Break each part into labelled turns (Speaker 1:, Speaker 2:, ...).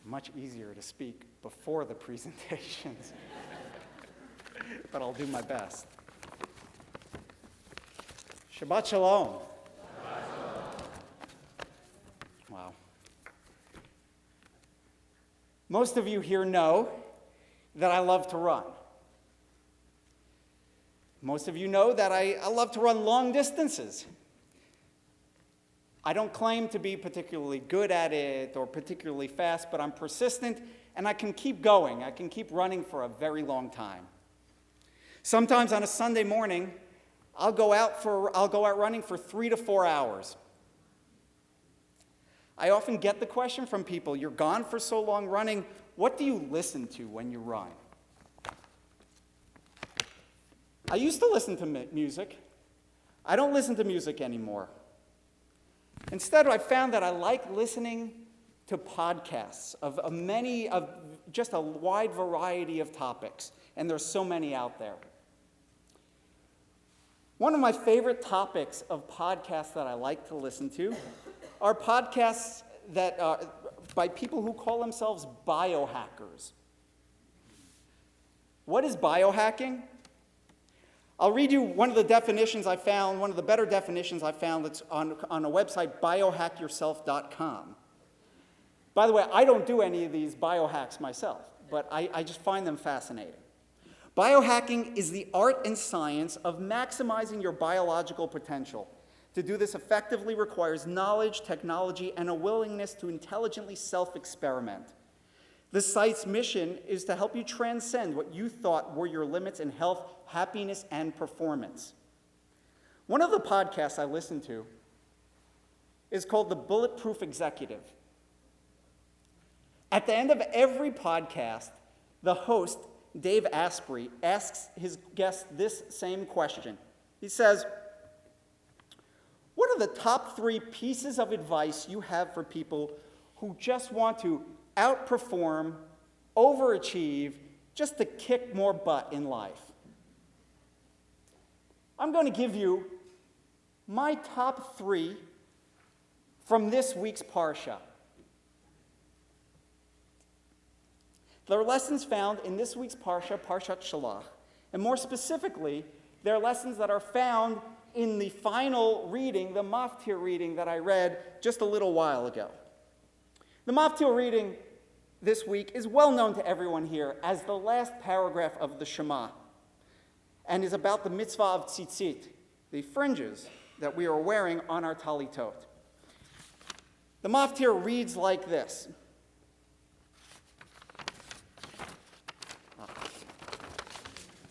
Speaker 1: much easier to speak before the presentations, but I'll do my best. Shabbat Shalom. Wow. Most of you here know that I love to run. Most of you know that I love to run long distances. I don't claim to be particularly good at it or particularly fast, but I'm persistent and I can keep going. I can keep running for a very long time. Sometimes on a Sunday morning, I'll go out running for 3 to 4 hours. I often get the question from people, "You're gone for so long running, what do you listen to when you run?" I used to listen to music. I don't listen to music anymore. Instead, I found that I like listening to podcasts of just a wide variety of topics, and there's so many out there. One of my favorite topics of podcasts that I like to listen to are podcasts that are by people who call themselves biohackers. What is biohacking? I'll read you one of the definitions I found, one of the better definitions I found that's on a website, biohackyourself.com. By the way, I don't do any of these biohacks myself, but I just find them fascinating. Biohacking is the art and science of maximizing your biological potential. To do this effectively requires knowledge, technology, and a willingness to intelligently self-experiment. The site's mission is to help you transcend what you thought were your limits in health, happiness, and performance. One of the podcasts I listen to is called The Bulletproof Executive. At the end of every podcast, the host, Dave Asprey, asks his guests this same question. He says, "What are the top 3 pieces of advice you have for people who just want to outperform, overachieve, just to kick more butt in life?" I'm going to give you my top 3 from this week's Parsha. There are lessons found in this week's Parsha, Parshat Shalach, and more specifically, there are lessons that are found in the final reading, the Maftir reading that I read just a little while ago. The Maftir reading this week is well known to everyone here as the last paragraph of the Shema, and is about the mitzvah of tzitzit, the fringes that we are wearing on our talitot. The Maftir reads like this.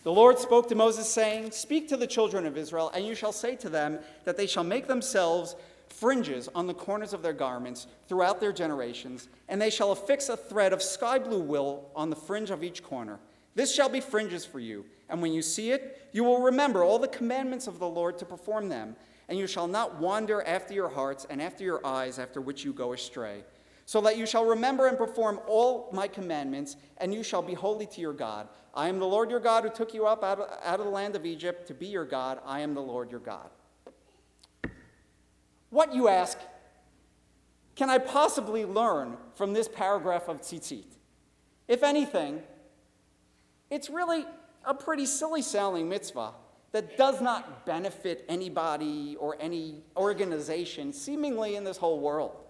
Speaker 1: The Lord spoke to Moses, saying, "Speak to the children of Israel, and you shall say to them that they shall make themselves fringes on the corners of their garments throughout their generations, and they shall affix a thread of sky blue wool on the fringe of each corner. This shall be fringes for you, and when you see it, you will remember all the commandments of the Lord to perform them, and you shall not wander after your hearts and after your eyes, after which you go astray. So that you shall remember and perform all my commandments, and you shall be holy to your God. I am the Lord your God who took you up out of the land of Egypt to be your God. I am the Lord your God." What, you ask, can I possibly learn from this paragraph of tzitzit? If anything, it's really a pretty silly-sounding mitzvah that does not benefit anybody or any organization seemingly in this whole world.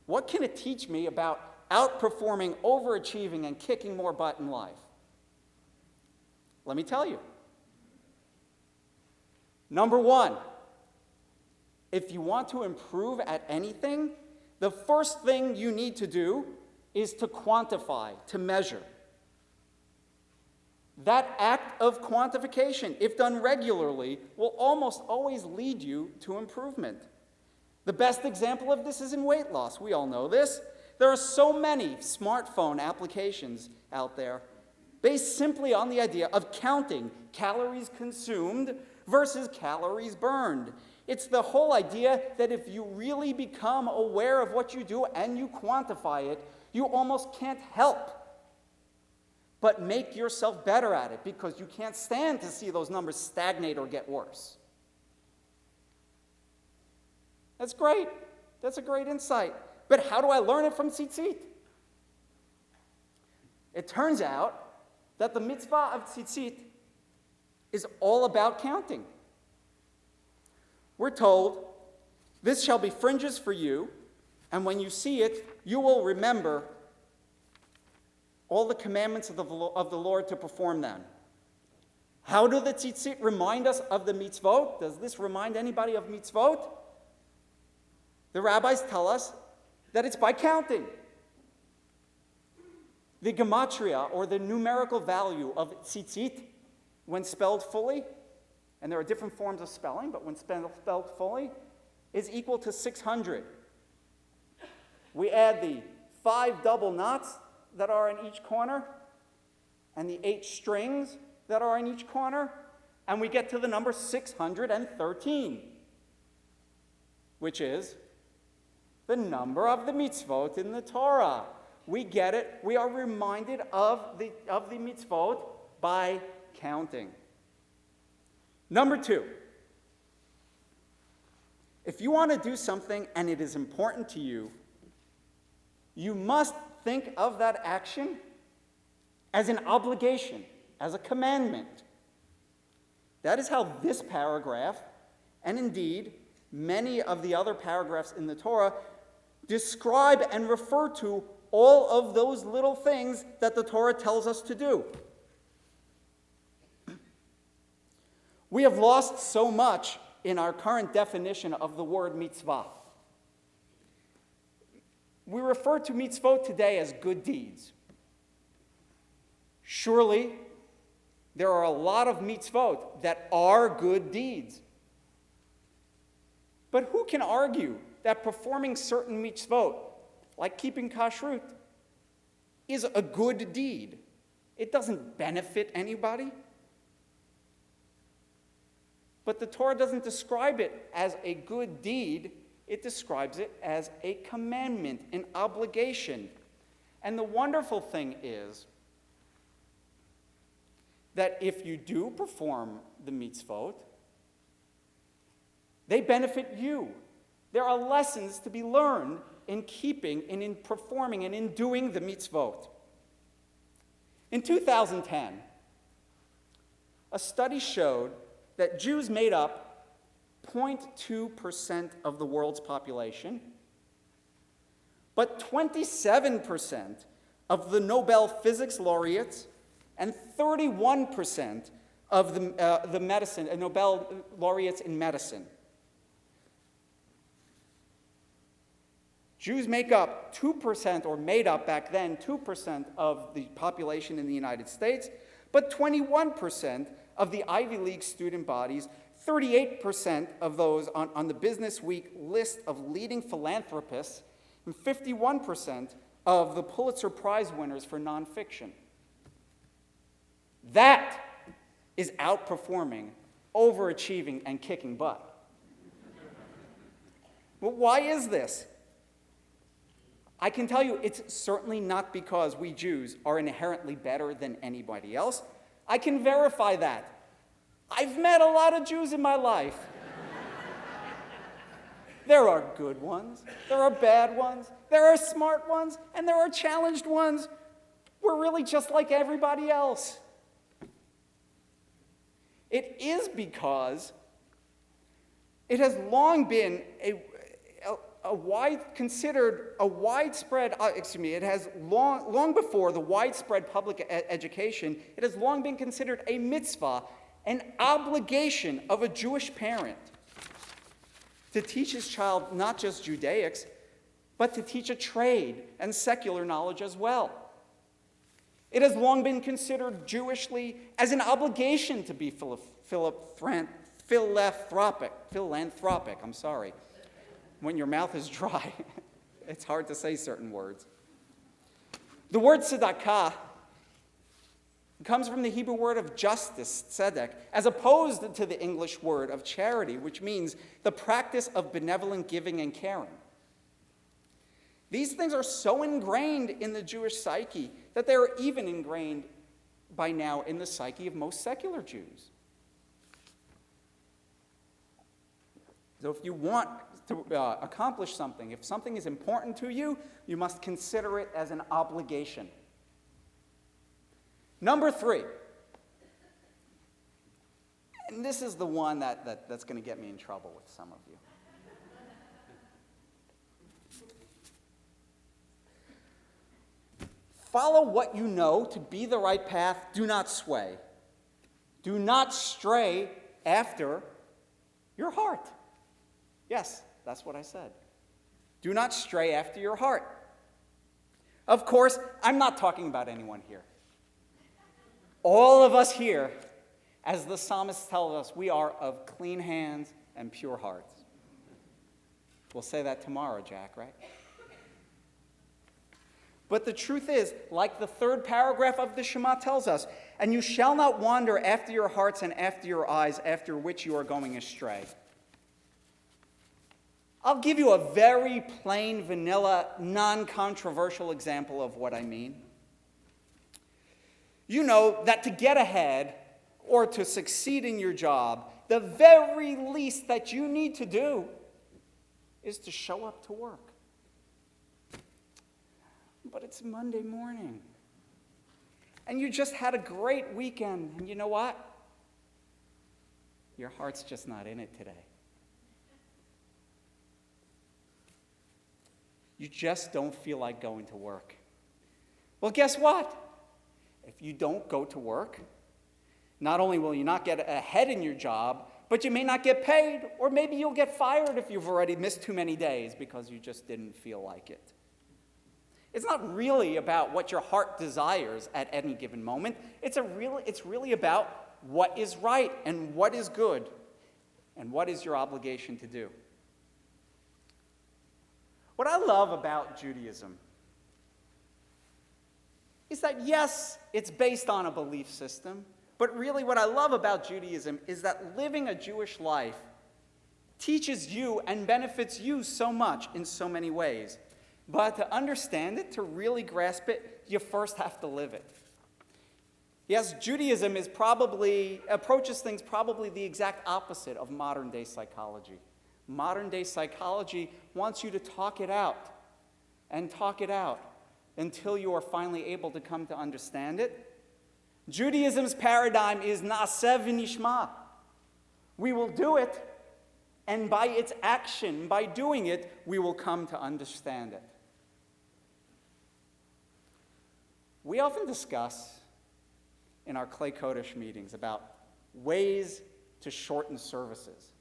Speaker 1: What can it teach me about outperforming, overachieving, and kicking more butt in life? Let me tell you. Number 1, if you want to improve at anything, the first thing you need to do is to quantify, to measure. That act of quantification, if done regularly, will almost always lead you to improvement. The best example of this is in weight loss. We all know this. There are so many smartphone applications out there based simply on the idea of counting calories consumed versus calories burned. It's the whole idea that if you really become aware of what you do and you quantify it, you almost can't help but make yourself better at it because you can't stand to see those numbers stagnate or get worse. That's great. That's a great insight. But how do I learn it from tzitzit? It turns out that the mitzvah of tzitzit is all about counting. We're told, "This shall be fringes for you, and when you see it, you will remember all the commandments of the Lord to perform them." How do the tzitzit remind us of the mitzvot? Does this remind anybody of mitzvot? The rabbis tell us that it's by counting. The gematria, or the numerical value of tzitzit, when spelled fully, and there are different forms of spelling, but when spelled fully, is equal to 600. We add the 5 double knots that are in each corner, and the 8 strings that are in each corner, and we get to the number 613, which is the number of the mitzvot in the Torah. We get it. We are reminded of the mitzvot by counting. Number 2, if you want to do something and it is important to you, you must think of that action as an obligation, as a commandment. That is how this paragraph, and indeed many of the other paragraphs in the Torah, describe and refer to all of those little things that the Torah tells us to do. We have lost so much in our current definition of the word mitzvah. We refer to mitzvot today as good deeds. Surely, there are a lot of mitzvot that are good deeds. But who can argue that performing certain mitzvot, like keeping kashrut, is a good deed? It doesn't benefit anybody. But the Torah doesn't describe it as a good deed. It describes it as a commandment, an obligation. And the wonderful thing is that if you do perform the mitzvot, they benefit you. There are lessons to be learned in keeping and in performing and in doing the mitzvot. In 2010, a study showed that Jews made up 0.2% of the world's population, but 27% of the Nobel Physics laureates and 31% of the Nobel laureates in medicine. Jews make up 2%, or made up back then 2% of the population in the United States, but 21% of the Ivy League student bodies, 38% of those on the Business Week list of leading philanthropists, and 51% of the Pulitzer Prize winners for nonfiction. That is outperforming, overachieving, and kicking butt. But why is this? I can tell you it's certainly not because we Jews are inherently better than anybody else. I can verify that. I've met a lot of Jews in my life. There are good ones, there are bad ones, there are smart ones, and there are challenged ones. We're really just like everybody else. It is because it has long been it has long before the widespread public education, it has long been considered a mitzvah, an obligation of a Jewish parent to teach his child not just Judaics, but to teach a trade and secular knowledge as well. It has long been considered Jewishly as an obligation to be philanthropic. When your mouth is dry, it's hard to say certain words. The word tzedakah comes from the Hebrew word of justice, tzedek, as opposed to the English word of charity, which means the practice of benevolent giving and caring. These things are so ingrained in the Jewish psyche that they are even ingrained by now in the psyche of most secular Jews. So if you want to accomplish something, if something is important to you, you must consider it as an obligation. Number 3, and this is the one that's going to get me in trouble with some of you. Follow what you know to be the right path. Do not sway. Do not stray after your heart. Yes, that's what I said. Do not stray after your heart. Of course, I'm not talking about anyone here. All of us here, as the psalmist tells us, we are of clean hands and pure hearts. We'll say that tomorrow, Jack, right? But the truth is, like the 3rd paragraph of the Shema tells us, and you shall not wander after your hearts and after your eyes, after which you are going astray. I'll give you a very plain, vanilla, non-controversial example of what I mean. You know that to get ahead or to succeed in your job, the very least that you need to do is to show up to work. But it's Monday morning. And you just had a great weekend. And you know what? Your heart's just not in it today. You just don't feel like going to work. Well, guess what? If you don't go to work, not only will you not get ahead in your job, but you may not get paid, or maybe you'll get fired if you've already missed too many days because you just didn't feel like it. It's not really about what your heart desires at any given moment. It's really about what is right and what is good and what is your obligation to do. What I love about Judaism is that, yes, it's based on a belief system, but really what I love about Judaism is that living a Jewish life teaches you and benefits you so much in so many ways. But to understand it, to really grasp it, you first have to live it. Yes, Judaism approaches things probably the exact opposite of modern-day psychology. Modern-day psychology wants you to talk it out and talk it out until you are finally able to come to understand it. Judaism's paradigm is na'aseh v'nishma. We will do it, and by its action, by doing it, we will come to understand it. We often discuss in our Clay Kodesh meetings about ways to shorten services.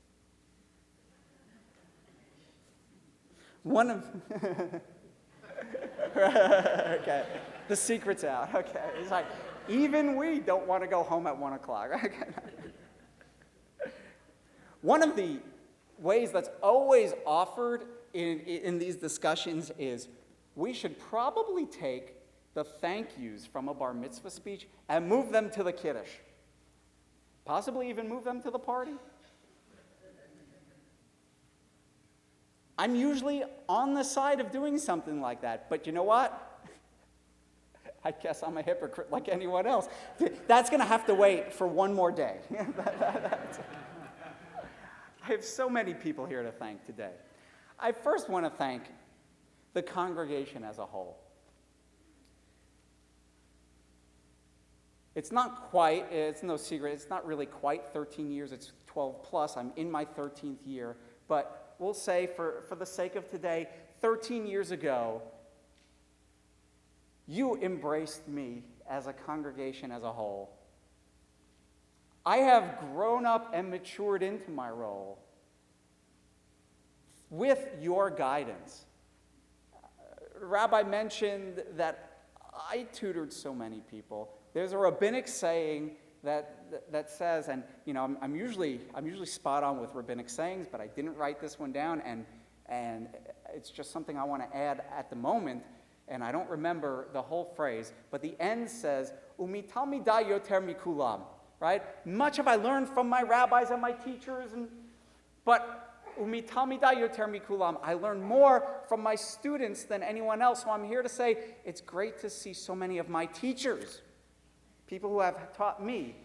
Speaker 1: One of okay, the secret's out. Okay, it's like even we don't want to go home at 1 o'clock. One of the ways that's always offered in these discussions is we should probably take the thank yous from a bar mitzvah speech and move them to the kiddush. Possibly even move them to the party. I'm usually on the side of doing something like that, but you know what? I guess I'm a hypocrite like anyone else. That's going to have to wait for one more day. I have so many people here to thank today. I first want to thank the congregation as a whole. It's no secret, it's not really quite 13 years, it's 12 plus. I'm in my 13th year, but we'll say for the sake of today, 13 years ago, you embraced me as a congregation as a whole. I have grown up and matured into my role with your guidance. Rabbi mentioned that I tutored so many people. There's a rabbinic saying that says, and you know, I'm usually spot on with rabbinic sayings, but I didn't write this one down, and it's just something I want to add at the moment, and I don't remember the whole phrase, but the end says, "Umi talmidai yoter mikulam," right? Much have I learned from my rabbis and my teachers, but "Umi talmidai yoter mikulam," I learned more from my students than anyone else. So I'm here to say it's great to see so many of my teachers, people who have taught me,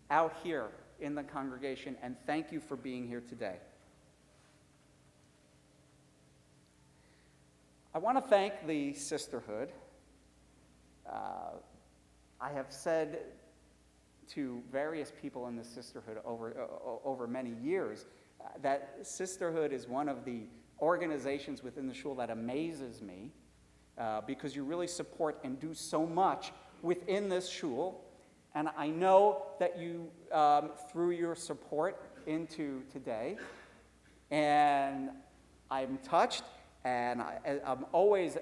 Speaker 1: out here in the congregation, and thank you for being here today. I want to thank the sisterhood. I have said to various people in the sisterhood over many years that sisterhood is one of the organizations within the shul that amazes me because you really support and do so much within this shul. And I know that you threw your support into today, and I'm touched, and I'm always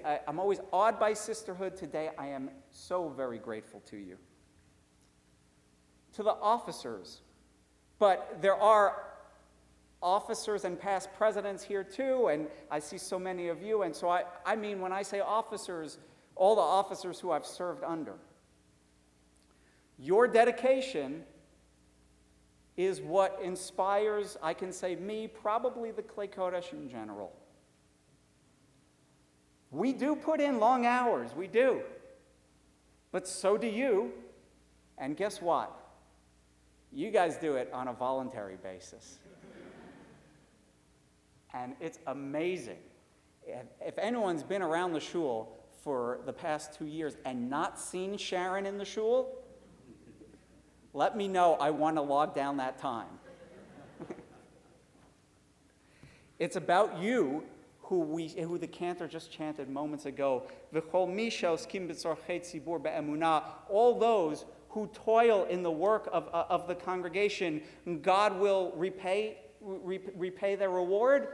Speaker 1: awed by sisterhood. Today, I am so very grateful to you. To the officers, but there are officers and past presidents here too, and I see so many of you, and so I mean when I say officers, all the officers who I've served under. Your dedication is what inspires, I can say me, probably the Klei Kodesh in general. We do put in long hours, we do. But so do you. And guess what? You guys do it on a voluntary basis. And it's amazing. If anyone's been around the shul for the past 2 years and not seen Sharon in the shul, let me know. I want to log down that time. It's about you, who the cantor just chanted moments ago. All those who toil in the work of the congregation, God will repay their reward.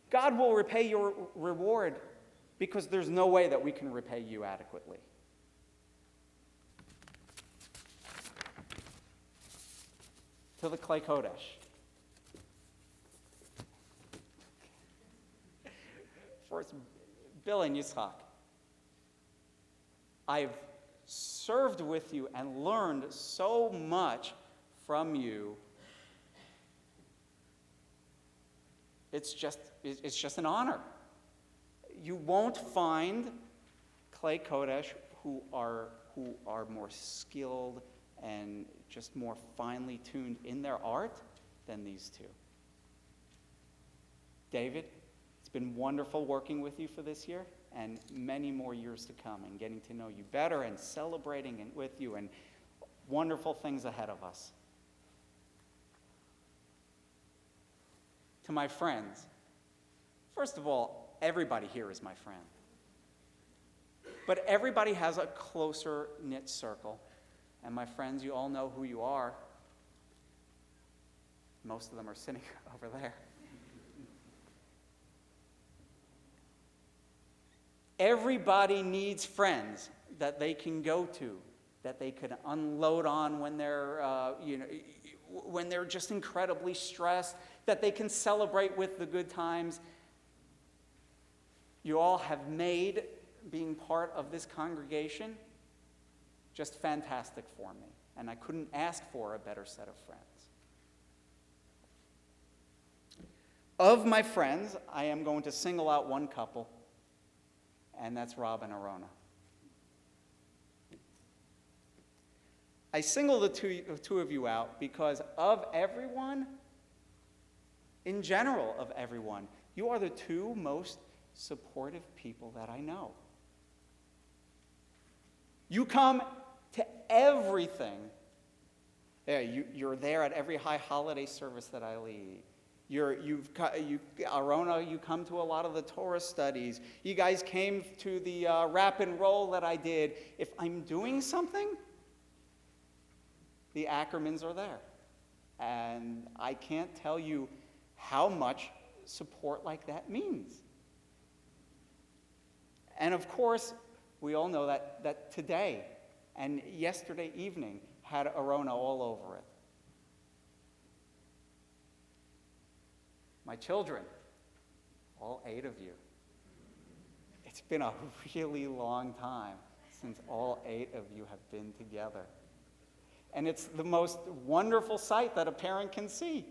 Speaker 1: God will repay your reward because there's no way that we can repay you adequately. To the Klei Kodesh. First, Bill and Yitzchak, I've served with you and learned so much from you. It's just an honor. You won't find Klei Kodesh who are more skilled and just more finely tuned in their art than these two. David, it's been wonderful working with you for this year and many more years to come and getting to know you better and celebrating with you and wonderful things ahead of us. To my friends, first of all, everybody here is my friend. But everybody has a closer knit circle. And my friends, you all know who you are. Most of them are sitting over there. Everybody needs friends that they can go to, that they can unload on when they're just incredibly stressed, that they can celebrate with the good times. You all have made being part of this congregation just fantastic for me, and I couldn't ask for a better set of friends. Of my friends, I am going to single out one couple, and that's Rob and Arona. I single the two of you out because of everyone, in general of everyone, you are the two most supportive people that I know. You come to everything. Yeah, you're there at every high holiday service that I lead. Arona, you come to a lot of the Torah studies. You guys came to the rap and roll that I did. If I'm doing something, the Ackermans are there. And I can't tell you how much support like that means. And of course, we all know that today and yesterday evening had Arona all over it. My children, all 8 of you. It's been a really long time since all 8 of you have been together. And it's the most wonderful sight that a parent can see.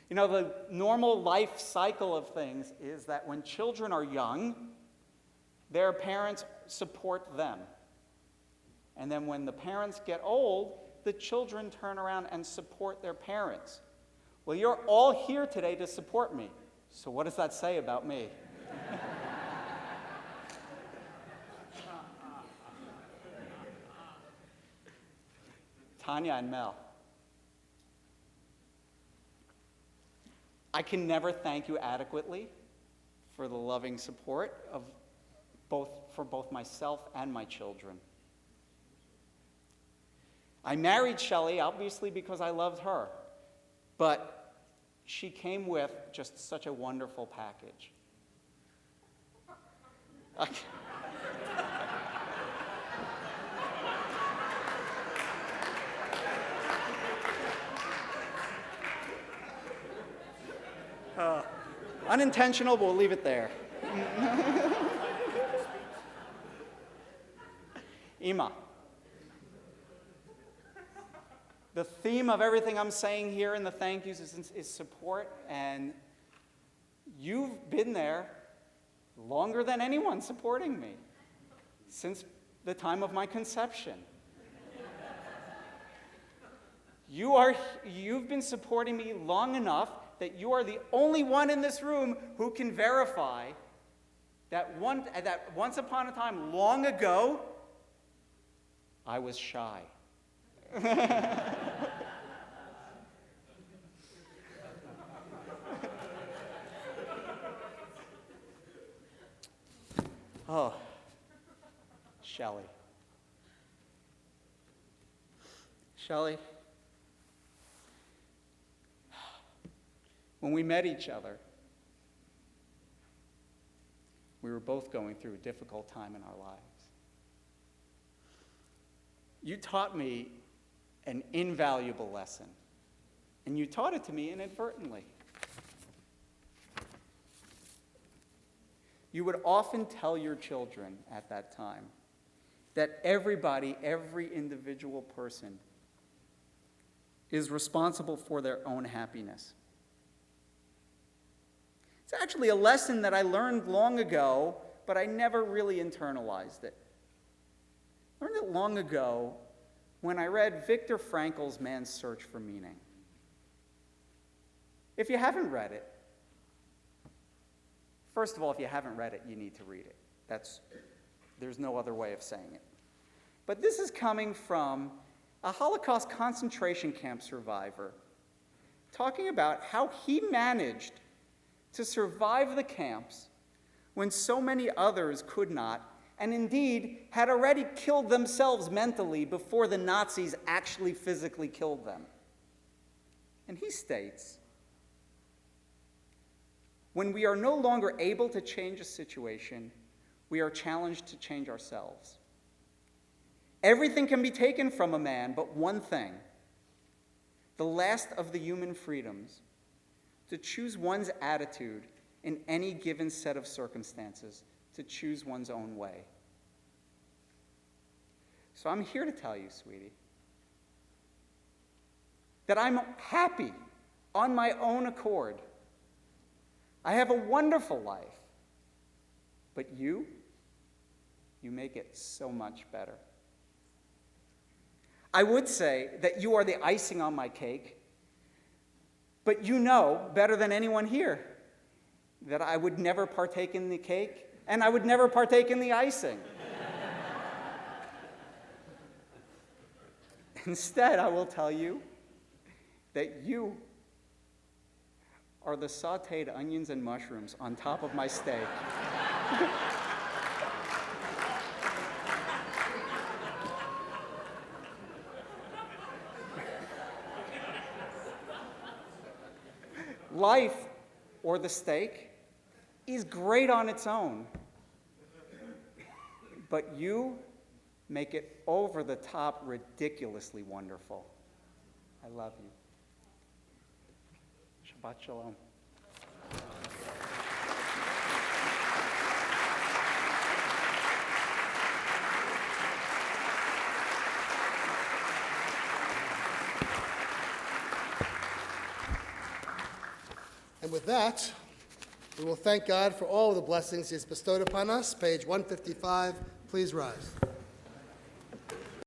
Speaker 1: You know, the normal life cycle of things is that when children are young, their parents support them. And then when the parents get old, the children turn around and support their parents. Well, you're all here today to support me. So what does that say about me? Tanya and Mel, I can never thank you adequately for the loving support for both myself and my children. I married Shelley, obviously, because I loved her, but she came with just such a wonderful package. Unintentional, but we'll leave it there. Ima, the theme of everything I'm saying here in the thank yous is support, and you've been there longer than anyone supporting me, since the time of my conception. You've been supporting me long enough that you are the only one in this room who can verify that once upon a time, long ago, I was shy. Oh, Shelley. Shelley, when we met each other, we were both going through a difficult time in our lives. You taught me an invaluable lesson, and you taught it to me inadvertently. You would often tell your children at that time that everybody, every individual person, is responsible for their own happiness. It's actually a lesson that I learned long ago, but I never really internalized it. I learned it long ago when I read Viktor Frankl's Man's Search for Meaning. If you haven't read it, first of all, if you haven't read it, you need to read it. There's no other way of saying it. But this is coming from a Holocaust concentration camp survivor talking about how he managed to survive the camps when so many others could not, and indeed had already killed themselves mentally before the Nazis actually physically killed them. And he states, when we are no longer able to change a situation, we are challenged to change ourselves. Everything can be taken from a man but one thing, the last of the human freedoms, to choose one's attitude in any given set of circumstances, to choose one's own way. So I'm here to tell you, sweetie, that I'm happy on my own accord. I have a wonderful life. But you make it so much better. I would say that you are the icing on my cake, but you know better than anyone here that I would never partake in the cake, and I would never partake in the icing. Instead, I will tell you that you are the sautéed onions and mushrooms on top of my steak. Life, or the steak, is great on its own, but you make it over the top ridiculously wonderful. I love you. Shabbat shalom.
Speaker 2: And with that, we will thank God for all of the blessings He has bestowed upon us. Page 155, please rise.